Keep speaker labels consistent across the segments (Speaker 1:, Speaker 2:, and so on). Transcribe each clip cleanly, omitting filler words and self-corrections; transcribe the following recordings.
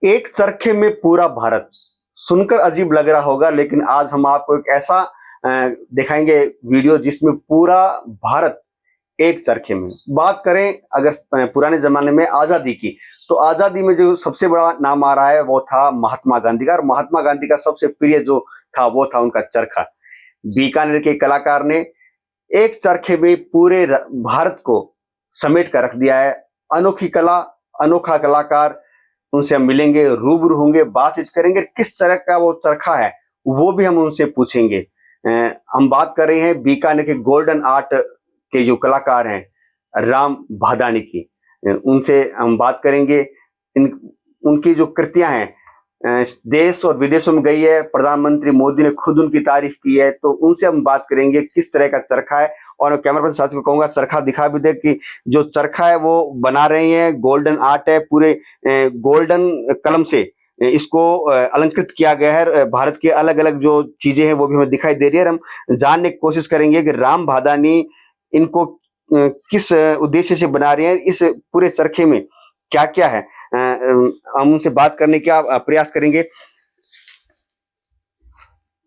Speaker 1: एक चरखे में पूरा भारत, सुनकर अजीब लग रहा होगा, लेकिन आज हम आपको एक ऐसा दिखाएंगे वीडियो जिसमें पूरा भारत एक चरखे में। बात करें अगर पुराने जमाने में आजादी की, तो आजादी में जो सबसे बड़ा नाम आ रहा है वो था महात्मा गांधी का, और महात्मा गांधी का सबसे प्रिय जो था वो था उनका चरखा। बीकानेर के कलाकार ने एक चरखे में पूरे भारत को समेट कर रख दिया है। अनोखी कला, अनोखा कलाकार, उनसे हम मिलेंगे, रूबरू होंगे, बातचीत करेंगे, किस तरह का वो चरखा है वो भी हम उनसे पूछेंगे। हम बात कर रहे हैं बीकानेर के गोल्डन आर्ट के जो कलाकार हैं राम भादानी की। उनसे हम बात करेंगे। उनकी जो कृतियां हैं देश और विदेशों में गई है, प्रधानमंत्री मोदी ने खुद उनकी तारीफ की है, तो उनसे हम बात करेंगे किस तरह का चरखा है। और कैमरा पर्सन साथी को कहूंगा चरखा दिखा भी दे कि जो चरखा है वो बना रहे हैं, गोल्डन आर्ट है, पूरे गोल्डन कलम से इसको अलंकृत किया गया है। भारत की अलग अलग जो चीजें हैं वो भी हमें दिखाई दे रही है। हम जानने की कोशिश करेंगे कि राम भादानी इनको किस उद्देश्य से बना रहे हैं, इस पूरे चरखे में क्या क्या है। हम उनसे बात करने का प्रयास करेंगे।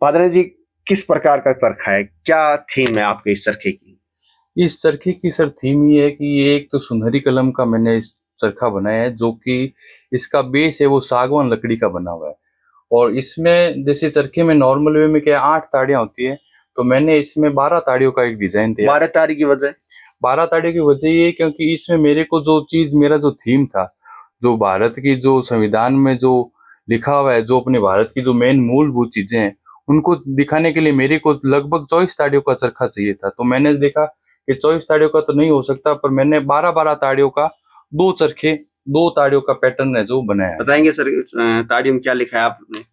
Speaker 1: भादानी जी, किस प्रकार का चरखा है, क्या थीम है आपके इस चरखे की?
Speaker 2: इस चरखे की सर थीम ये है कि ये एक तो सुनहरी कलम का मैंने इस चरखा बनाया है, जो कि इसका बेस है वो सागवान लकड़ी का बना हुआ है। और इसमें जैसे चरखे में नॉर्मल वे में क्या 8 ताड़ियां होती है, तो मैंने इसमें 12 ताड़ियों का एक डिजाइन दिया।
Speaker 1: 12 ताड़ी की वजह?
Speaker 2: 12 ताड़ियों की वजह ये क्योंकि इसमें मेरे को जो चीज, मेरा जो थीम था, जो भारत की जो संविधान में जो लिखा हुआ है, जो अपने भारत की जो मेन मूलभूत चीजें हैं, उनको दिखाने के लिए मेरे को लगभग 24 ताड़ियों का चरखा चाहिए था। तो मैंने देखा कि 24 ताड़ियों का तो नहीं हो सकता, पर मैंने 12-12 ताड़ियों का 2 चरखे, 2 ताड़ियों का पैटर्न है जो बनाया।
Speaker 1: बताएंगे सर ताड़ियों में क्या लिखा है आपने?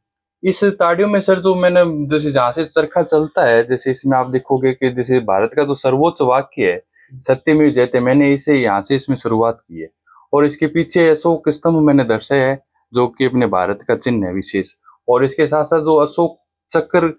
Speaker 2: इस ताड़ियों में सर जो मैंने, जैसे जहां से चरखा चलता है, जैसे इसमें आप देखोगे कि जैसे भारत का जो सर्वोच्च वाक्य है सत्यमेव जयते, मैंने इसे यहाँ से इसमें शुरुआत की है। और इसके पीछे अशोक स्तंभ मैंने दर्शाया है, जो कि अपने भारत का चिन्ह है विशेष। और इसके साथ साथ जो अशोक चक्र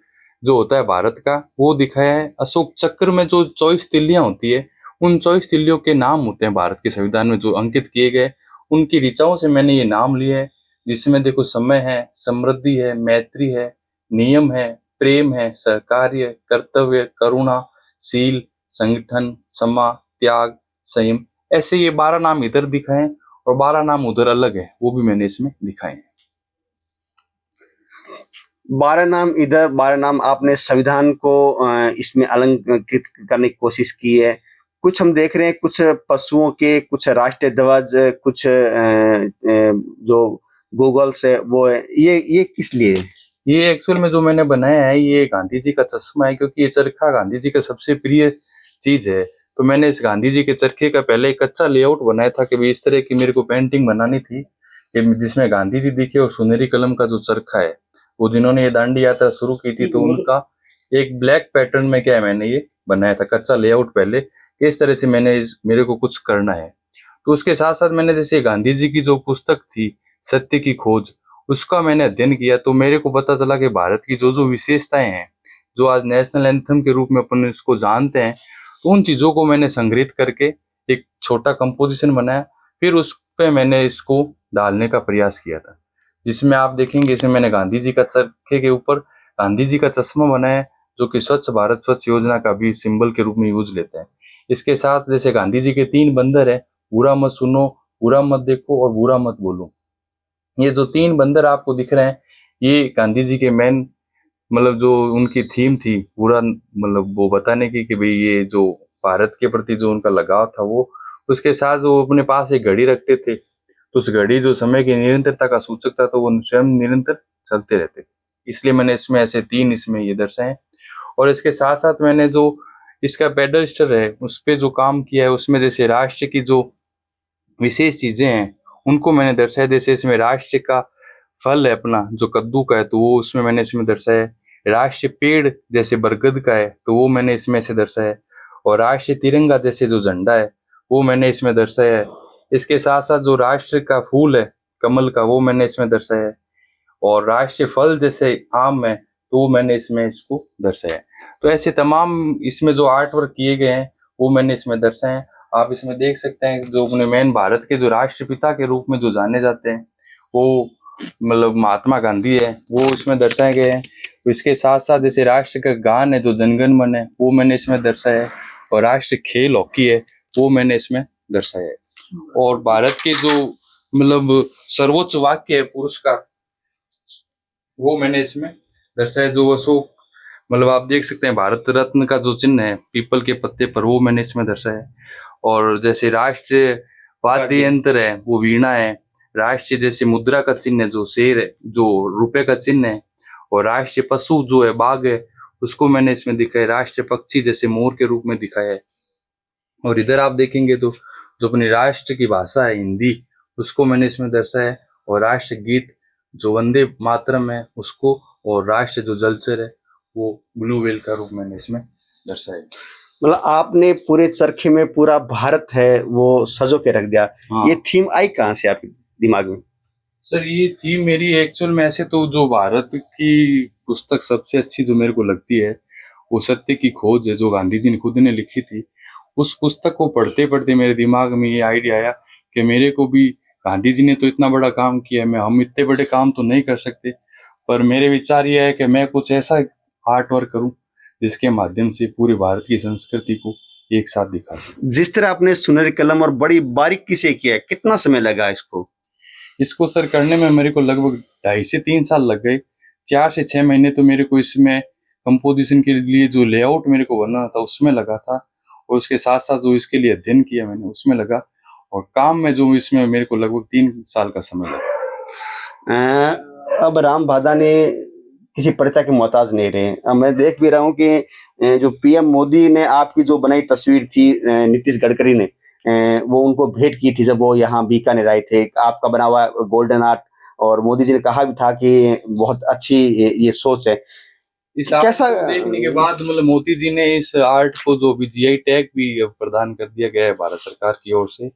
Speaker 2: जो होता है भारत का, वो दिखाया है। अशोक चक्र में जो 24 तिल्लियां होती है, उन 24 तिल्लियों के नाम होते हैं भारत के संविधान में जो अंकित किए गए, उनकी ऋचाओं से मैंने ये नाम लिए है। जिसमें देखो समय है, समृद्धि है, मैत्री है, नियम है, प्रेम है, सहकार्य, कर्तव्य, करुणा, शील, संगठन, क्षमा, त्याग, संयम, ऐसे ये 12 नाम इधर दिखाए हैं और 12 नाम उधर अलग है, वो भी मैंने इसमें दिखाए हैं।
Speaker 1: 12 नाम इधर, 12 नाम आपने संविधान को इसमें अलंकृत करने की कोशिश की है। कुछ हम देख रहे हैं, कुछ पशुओं के, कुछ राष्ट्रीय ध्वज, कुछ जो गूगल्स है वो है। ये किस लिए?
Speaker 2: ये एक्चुअल में जो मैंने बनाया है ये गांधी जी का चश्मा है, क्योंकि ये चरखा गांधी जी का सबसे प्रिय चीज है। तो मैंने इस गांधी जी के चरखे का पहले एक कच्चा लेआउट बनाया था कि भी इस तरह की मेरे को पेंटिंग बनानी थी जिसमें गांधी जी दिखे और सुनहरी कलम का जो चरखा है, वो जिन्होंने ये दांडी यात्रा शुरू की थी, तो उनका एक ब्लैक पैटर्न में क्या है मैंने ये बनाया था कच्चा लेआउट पहले, कि इस तरह से मेरे को कुछ करना है। तो उसके साथ साथ मैंने जैसे गांधी जी की जो पुस्तक थी सत्य की खोज, उसका मैंने अध्ययन किया, तो मेरे को पता चला कि भारत की जो जो विशेषताएं हैं, जो आज नेशनल एंथम के रूप में अपन इसको जानते हैं, तो उन चीज़ों को मैंने संग्रहित करके एक छोटा कंपोजिशन बनाया। फिर उस पे मैंने इसको डालने का प्रयास किया था, जिसमें आप देखेंगे इसमें मैंने गांधी जी का चरखे के ऊपर गांधी जी का चश्मा बनाया, जो कि स्वच्छ भारत स्वच्छ योजना का भी सिंबल के रूप में यूज लेते हैं। इसके साथ जैसे गांधी जी के 3 बंदर है, बुरा मत सुनो, बुरा मत देखो और बुरा मत बोलो। ये जो 3 बंदर आपको दिख रहे हैं, ये गांधी जी के मेन, मतलब जो उनकी थीम थी पूरा, मतलब वो बताने की कि भाई ये जो भारत के प्रति जो उनका लगाव था वो, उसके साथ जो अपने पास एक घड़ी रखते थे, तो उस घड़ी जो समय की निरंतरता का सूचक था, तो वो स्वयं निरंतर चलते रहते थे। इसलिए मैंने इसमें ऐसे 3 इसमें ये दर्शाए। और इसके साथ साथ मैंने जो इसका पेडस्टर है उस पर जो काम किया है, उसमें जैसे राष्ट्र की जो विशेष चीजें हैं उनको मैंने दर्शाया। जैसे इसमें राष्ट्र का फल है अपना जो कद्दू का है, तो वो उसमें मैंने इसमें दर्शाया है। राष्ट्रीय पेड़ जैसे बरगद का है, तो वो मैंने इसमें से दर्शाया है। और राष्ट्रीय तिरंगा जैसे जो झंडा है वो मैंने इसमें दर्शाया है। इसके साथ साथ जो राष्ट्र का फूल है कमल का, वो मैंने इसमें दर्शाया है। और राष्ट्रीय फल जैसे आम है, तो वो मैंने इसमें इसको दर्शाया है। तो ऐसे तमाम इसमें जो आर्ट वर्क किए गए हैं वो मैंने इसमें दर्शाए हैं। आप इसमें देख सकते हैं जो अपने मेन भारत के जो राष्ट्रपिता के रूप में जो जाने जाते हैं, वो मतलब महात्मा गांधी है वो इसमें दर्शाए गए हैं। तो इसके साथ साथ जैसे राष्ट्र का गान है जो जनगण मन है वो मैंने इसमें दर्शाया है, और राष्ट्रीय खेल हॉकी है वो मैंने इसमें दर्शाया है, और भारत के जो मतलब सर्वोच्च वाक्य है पुरस्कार वो मैंने इसमें दर्शाया, जो अशोक मतलब आप देख सकते हैं भारत रत्न का जो चिन्ह है पीपल के पत्ते पर वो मैंने इसमें दर्शाया है। और जैसे राष्ट्रीय वाद्य यंत्र है वो वीणा है, राष्ट्रीय जैसे मुद्रा का चिन्ह है जो शेर है, जो रुपए का चिन्ह है, और राष्ट्रीय पशु जो है बाघ है उसको मैंने इसमें दिखाया है, राष्ट्रीय पक्षी जैसे मोर के रूप में दिखाया है। और इधर आप देखेंगे तो जो अपनी राष्ट्र की भाषा है हिंदी उसको मैंने इसमें दर्शाया है, और राष्ट्र गीत जो वंदे मातरम है उसको, और राष्ट्र जो जलचर है वो ब्लू व्हेल का रूप मैंने इसमें दर्शाया है।
Speaker 1: मतलब आपने पूरे चरखे में पूरा भारत है वो सजो के रख दिया।
Speaker 2: हाँ।
Speaker 1: ये थीम आई कहाँ से आपके दिमाग में?
Speaker 2: सर ये थी मेरी एक्चुअल में, ऐसे तो जो भारत की पुस्तक सबसे अच्छी जो मेरे को लगती है वो सत्य की खोज है जो गांधी जी ने खुद ने लिखी थी। उस पुस्तक को पढ़ते पढ़ते मेरे दिमाग में ये आइडिया आया कि मेरे को भी गांधी जी ने तो इतना बड़ा काम किया है, मैं हम इतने बड़े काम तो नहीं कर सकते, पर मेरे विचार ये है कि मैं कुछ ऐसा आर्ट वर्क करूं जिसके माध्यम से पूरे भारत की संस्कृति को एक साथ दिखा सकूं।
Speaker 1: जिस तरह आपने सुनहरी कलम और बड़ी बारीकी से किया है, कितना समय लगा इसको?
Speaker 2: इसको सर करने में मेरे को लगभग 2.5 से 3 साल लग गए। 4 से 6 महीने तो मेरे को इसमें कंपोजिशन के लिए जो लेआउट मेरे को बनना था उसमें लगा था, और उसके साथ साथ जो इसके लिए अध्ययन किया मैंने उसमें लगा, और काम में जो इसमें मेरे को लगभग 3 साल का समय लगा।
Speaker 1: अब राम भादानी किसी परिचय के मोहताज नहीं रहे। अब मैं देख भी रहा हूँ कि जो पीएम मोदी ने आपकी जो बनाई तस्वीर थी, नीतीश गडकरी ने वो उनको भेंट की थी जब वो यहाँ बीकानेर आए थे, आपका बना हुआ गोल्डन आर्ट, और मोदी जी ने कहा भी था कि बहुत अच्छी ये सोच है।
Speaker 2: इस आर्ट
Speaker 1: कैसा
Speaker 2: को देखने के बाद मतलब मोदी जी ने इस आर्ट को जो भी जीआई टैग भी प्रदान कर दिया गया है भारत सरकार की ओर से,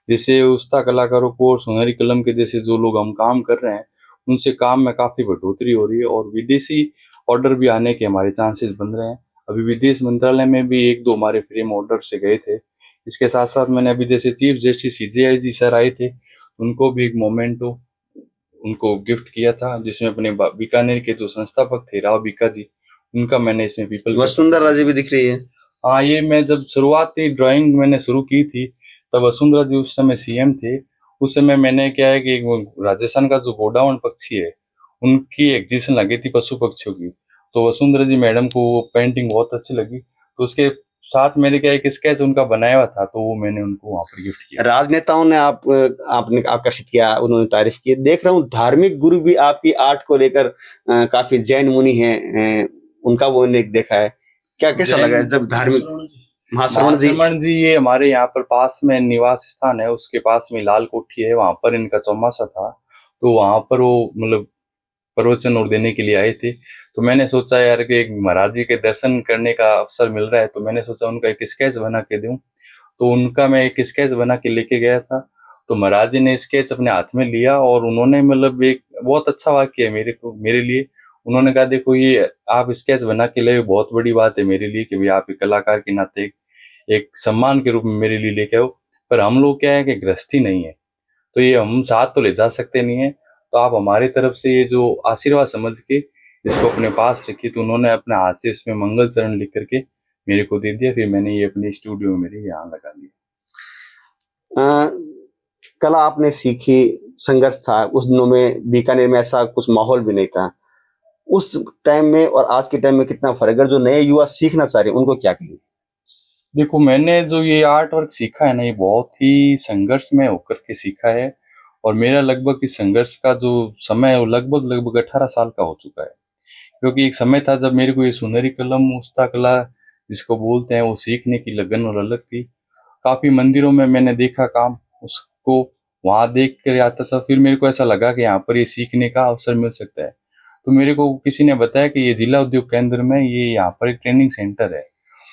Speaker 2: जिससे उस्ताद कलाकारों को और सुनहरी कलम के जैसे जो लोग हम काम कर रहे हैं उनसे काम में काफी बढ़ोतरी हो रही है, और विदेशी ऑर्डर भी आने के हमारे चांसेस बन रहे हैं। अभी विदेश मंत्रालय में भी 1-2 हमारे फ्रेम ऑर्डर से गए थे। इसके साथ साथ मैंने अभी जैसे चीफ जस्टिस सीजेआई जी सर आए थे उनको भी एक मोमेंटो उनको गिफ्ट किया था, जिसमें अपने बीकानेर के जो संस्थापक थे राव बीका जी उनका मैंने इसमें पीपल
Speaker 1: वसुंधरा जी भी दिख रही है।
Speaker 2: हाँ, ये मैं जब शुरुआती ड्राइंग मैंने शुरू की थी तब वसुंधरा जी उस समय सीएम थे। उस समय मैंने क्या है कि राजस्थान का जो गोडावण पक्षी है उनकी एग्जीबिशन लगी थी पशु पक्षियों की, तो वसुंधरा जी मैडम को वो पेंटिंग बहुत अच्छी लगी, तो उसके साथ मेरे क्या एक स्केच उनका बनाया हुआ था तो वो मैंने उनको वहाँ पर गिफ्ट किया।
Speaker 1: राजनेताओं ने आपने आकर्षित किया, उन्होंने तारीफ की। देख रहा हूँ धार्मिक गुरु भी आपकी आर्ट को लेकर काफी जैन मुनि हैं, उनका वो ने देखा है। क्या कैसा लगा जब धार्मिक महाश्रवण जी?
Speaker 2: ये हमारे यहाँ पर पास में निवास स्थान है, उसके पास में लाल कोठी है, वहां पर इनका चौमासा था, तो वहां पर वो मतलब प्रवचन और देने के लिए आए थे। तो मैंने सोचा यार कि एक महाराज जी के दर्शन करने का अवसर मिल रहा है, तो मैंने सोचा उनका एक स्केच बना के दूं, तो उनका मैं एक स्केच बना के लेके गया था। तो महाराज जी ने स्केच अपने हाथ में लिया और उन्होंने मतलब एक बहुत अच्छा वाक्य है मेरे लिए, उन्होंने कहा देखो ये आप स्केच बना के ले, बहुत बड़ी बात है मेरे लिए कि भाई आप एक कलाकार के नाते एक सम्मान के रूप में मेरे लिए लेके आओ, पर हम लोग क्या है कि गृहस्थी नहीं है तो ये हम साथ तो ले जा सकते नहीं है, तो आप हमारी तरफ से ये जो आशीर्वाद समझ के इसको अपने पास रखिए। तो उन्होंने अपने हाथ से इसमें मंगल चरण लिख करके मेरे को दे दिया, फिर मैंने ये अपने स्टूडियो में मेरे यहाँ लगा दिया।
Speaker 1: कला आपने सीखी, संघर्ष था उस दिनों में, बीकानेर में ऐसा कुछ माहौल भी नहीं था उस टाइम में, और आज के टाइम में कितना फर्क है। जो नए युवा सीखना चाह रहे हैं उनको क्या कहेंगे?
Speaker 2: देखो मैंने जो ये आर्ट वर्क सीखा है ना ये बहुत ही संघर्ष में होकर के सीखा है, और मेरा लगभग इस संघर्ष का जो समय है वो लगभग 18 साल का हो चुका है, क्योंकि एक समय था जब मेरे को ये सुनहरी कलम उस्ता कला जिसको बोलते हैं वो सीखने की लगन और अलग थी। काफी मंदिरों में मैंने देखा काम उसको, वहां देख कर आता था, फिर मेरे को ऐसा लगा कि यहाँ पर ये सीखने का अवसर मिल सकता है, तो मेरे को किसी ने बताया कि ये जिला उद्योग केंद्र में ये यहाँ पर एक ट्रेनिंग सेंटर है,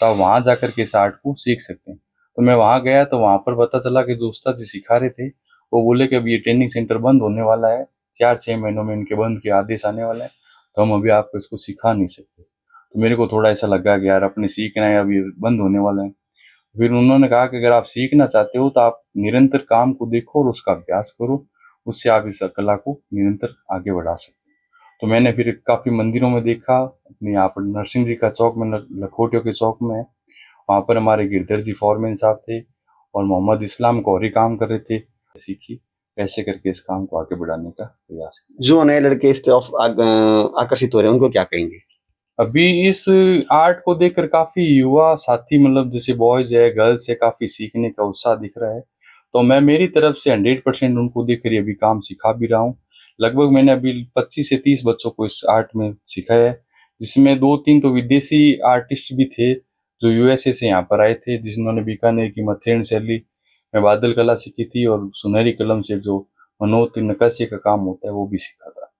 Speaker 2: तो आप वहाँ जाकर के इस आर्ट को सीख सकते हैं। तो मैं वहाँ गया तो वहाँ पर पता चला कि जो उस्ताद जी सिखा रहे थे वो बोले कि अब ये ट्रेनिंग सेंटर बंद होने वाला है, 4-6 महीनों में इनके बंद के आदेश आने वाला है, तो हम अभी आपको इसको सिखा नहीं सकते। तो मेरे को थोड़ा ऐसा लगा कि यार अपने सीखना है, अभी बंद होने वाला है। फिर उन्होंने कहा कि अगर आप सीखना चाहते हो तो आप निरंतर काम को देखो और उसका अभ्यास करो, उससे आप इस कला को निरंतर आगे बढ़ा सकते हैं। तो मैंने फिर काफ़ी मंदिरों में देखा, अपने यहाँ पर नरसिंह जी का चौक में, लखोटियों के चौक में है, वहाँ पर हमारे गिरधर जी फॉरमैन साहब थे और मोहम्मद इस्लाम गौहरी काम कर रहे थे। सीखी, ऐसे करके इस काम को आगे बढ़ाने का प्रयास किया।
Speaker 1: जो नए लड़के इस तरफ आकर्षित हो रहे हैं उनको क्या कहेंगे?
Speaker 2: अभी इस आर्ट को देखकर काफी युवा साथी, मतलब जैसे बॉयज है, गर्ल्स है, काफी सीखने का उत्साह दिख रहा है। तो मैं मेरी तरफ से 100% उनको देखकर ये अभी काम सिखा भी रहा हूँ। लगभग मैंने अभी 25 से 30 बच्चों को इस आर्ट में सिखाया है, जिसमें 2-3 तो विदेशी आर्टिस्ट भी थे जो यूएसए से यहाँ पर आए थे, जिन्होंने बीकानेर की मथेन शैली में बादल कला सीखी थी और सुनहरी कलम से जो मनोहर नक्काशी का काम होता है वो भी सीखा था।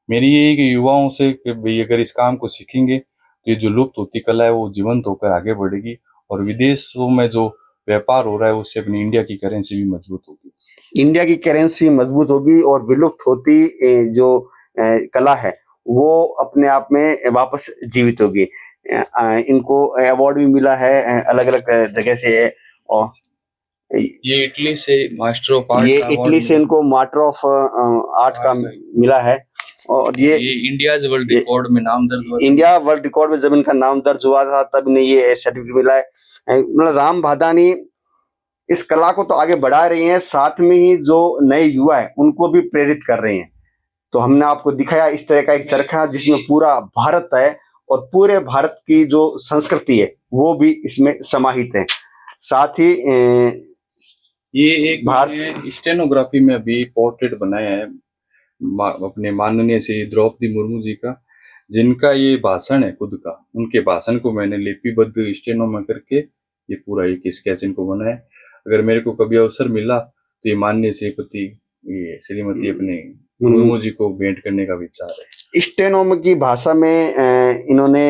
Speaker 2: मेरी ये है कि युवाओं से कि भाई अगर इस काम को सीखेंगे तो ये जो लुप्त होती कला है वो जीवंत होकर आगे बढ़ेगी, और विदेशों में जो व्यापार हो रहा है उससे अपनी इंडिया की करेंसी भी मजबूत होगी।
Speaker 1: इंडिया की करेंसी मजबूत होगी और विलुप्त होती जो कला है वो अपने आप में वापस जीवित होगी। इनको अवार्ड भी मिला है अलग अलग जगह से, और
Speaker 2: ये इटली से मास्टर ऑफ आर्ट
Speaker 1: ये
Speaker 2: का award
Speaker 1: इटली से
Speaker 2: मिला।
Speaker 1: इनको मास्टर ऑफ आर्ट का मिला है, और
Speaker 2: ये इंडिया वर्ल्ड रिकॉर्ड में नाम दर्ज हुआ था।
Speaker 1: इंडिया वर्ल्ड रिकॉर्ड में जब इनका नाम दर्ज हुआ था तब इन्हें ये सर्टिफिकेट मिला है। मतलब राम भादानी इस कला को तो आगे बढ़ा रही हैं, साथ में ही जो नए युवा है उनको भी प्रेरित कर रहे हैं। तो हमने आपको दिखाया इस तरह का एक चरखा जिसमें पूरा भारत है और पूरे भारत की जो संस्कृति है वो भी इसमें समाहित है। साथ ही
Speaker 2: ये एक मैंने स्टेनोग्राफी में अभी पोर्ट्रेट बनाया है अपने माननीय श्री द्रौपदी मुर्मू जी का, जिनका ये भाषण है खुद का, उनके भाषण को मैंने लिपिबद्ध स्टेनो में करके ये पूरा एक स्केच इनको बनाया है। अगर मेरे को कभी अवसर मिला तो ये माननीय श्रीपति ये श्रीमती अपने मुर्मू जी को भेंट करने का विचार है।
Speaker 1: स्टेनो की भाषा में इन्होंने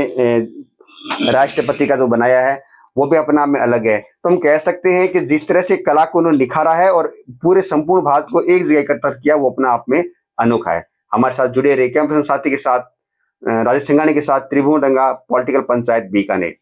Speaker 1: राष्ट्रपति का जो बनाया है वो भी अपने आप में अलग है। तो हम कह सकते हैं कि जिस तरह से कला को उन्होंने निखारा है और पूरे संपूर्ण भारत को एक जगह एकत्र किया वो अपने आप में अनोखा है। हमारे साथ जुड़े रहे कैंपस साथी के साथ राजेश सिंघानी के साथ त्रिभुवन रंगा, पॉलिटिकल पंचायत बीकानेर।